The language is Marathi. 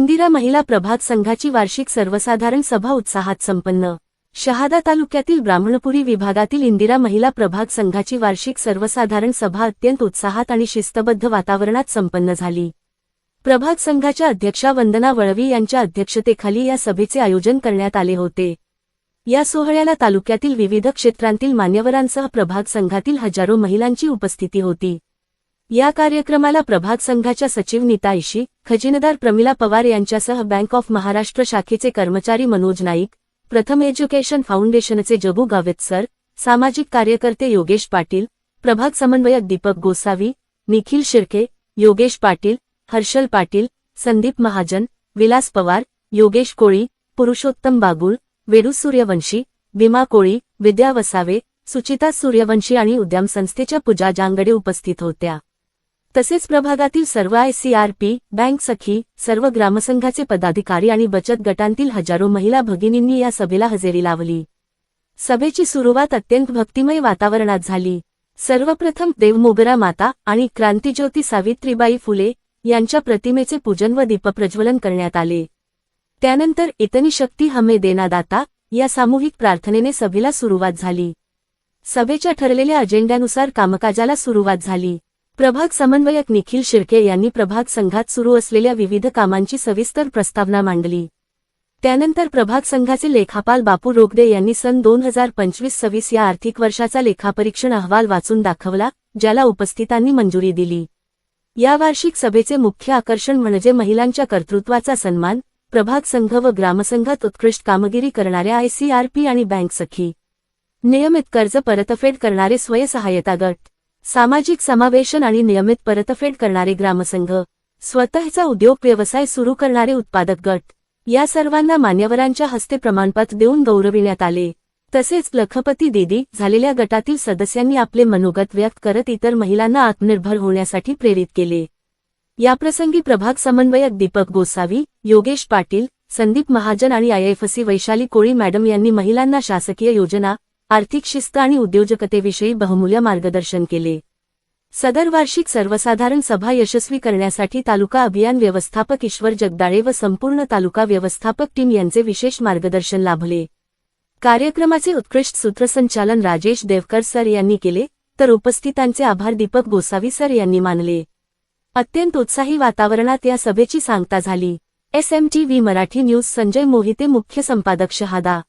इंदिरा महिला प्रभाग संघाची वार्षिक सर्वसाधारण सभा उत्साहात संपन्न। शहादा तालुक्यातील ब्राह्मणपुरी विभागातील इंदिरा महिला प्रभाग संघाची वार्षिक सर्वसाधारण सभा अत्यंत उत्साहात आणि शिस्तबद्ध वातावरणात संपन्न झाली। प्रभाग संघाच्या अध्यक्षा वंदना वळवी यांच्या अध्यक्षतेखाली या सभेचे आयोजन करण्यात आले होते। या सोहळ्याला तालुक्यातील विविध क्षेत्रांतील मान्यवरांसह प्रभाग संघातील हजारो महिलांची उपस्थिती होती। या कार्यक्रमाला प्रभाग संघाच्या सचिव नीता इशी, खजिनदार प्रमिला पवार यांच्यासह बँक ऑफ महाराष्ट्र शाखेचे कर्मचारी मनोज नाईक, प्रथम एज्युकेशन फाउंडेशनचे जगू गावित सर, सामाजिक कार्यकर्ते योगेश पाटील, प्रभाग समन्वयक दीपक गोसावी, निखिल शिर्के, योगेश पाटील, हर्षल पाटील, संदीप महाजन, विलास पवार, योगेश कोळी, पुरुषोत्तम बागुल, वेदू सूर्यवंशी, भीमा कोळी, विद्या वसावे, सुचिता सूर्यवंशी आणि उद्यम संस्थेच्या पूजा जांगडे उपस्थित होत्या। तसेच प्रभागातील सर्व ICRP, बँक सखी, सर्व ग्रामसंघाचे पदाधिकारी आणि बचत गटांतील हजारो महिला भगिनींनी या सभेला हजेरी लावली। सभेची सुरुवात अत्यंत भक्तिमय वातावरणात झाली। सर्वप्रथम देवमोगरा माता आणि क्रांतिज्योती सावित्रीबाई फुले यांच्या प्रतिमेचे पूजन व दीपप्रज्वलन करण्यात आले। त्यानंतर इतनी शक्ती हमें देना दाता या सामूहिक प्रार्थनेने सभेला सुरुवात झाली। सभेच्या ठरलेल्या अजेंड्यानुसार कामकाजाला सुरुवात झाली। प्रभाग समन्वयक निखिल शिर्के यांनी प्रभाग संघात सुरू असलेल्या विविध कामांची सविस्तर प्रस्तावना मांडली। त्यानंतर प्रभाग संघाचे लेखापाल बापू रोगदे यांनी सन 2025-26 या आर्थिक वर्षाचा लेखापरीक्षण अहवाल वाचून दाखवला, ज्याला उपस्थितांनी मंजुरी दिली। या वार्षिक सभेचे मुख्य आकर्षण म्हणजे महिलांच्या कर्तृत्वाचा सन्मान, प्रभाग संघ व ग्रामसंघात उत्कृष्ट कामगिरी करणाऱ्या ICRP आणि बँक सखी, नियमित कर्ज परतफेड करणारे स्वयंसहायता गट, सामाजिक समावेशन आणि नियमित परतफेड करणारे ग्रामसंघ, स्वतःचा उद्योग व्यवसाय सुरू करणारे उत्पादक गट, या सर्वांना मान्यवरांच्या हस्ते प्रमाणपत्र देऊन गौरविण्यात आले। तसेच लखपती दीदी झालेल्या गटातील सदस्यांनी आपले मनोगत व्यक्त करत इतर महिलांना आत्मनिर्भर होण्यासाठी प्रेरित केले। याप्रसंगी प्रभाग समन्वयक दीपक गोसावी, योगेश पाटील, संदीप महाजन आणि IFC वैशाली कोळी मॅडम यांनी महिलांना शासकीय योजना, आर्थिक शिस्त आणि उद्योजकतेविषयी बहुमूल्य मार्गदर्शन केले। सदर वार्षिक सर्वसाधारण सभा यशस्वी करण्यासाठी तालुका अभियान व्यवस्थापक ईश्वर जगदाळे व संपूर्ण तालुका व्यवस्थापक टीम यांचे विशेष मार्गदर्शन लाभले। कार्यक्रमाचे उत्कृष्ट सूत्रसंचालन राजेश देवकर सर यांनी केले, तर उपस्थितांचे आभार दीपक गोसावी सर यांनी मानले। अत्यंत उत्साही वातावरणात या सभेची सांगता झाली। SMTV मराठी न्यूज संजय मोहिते, मुख्य संपादक, शहादा।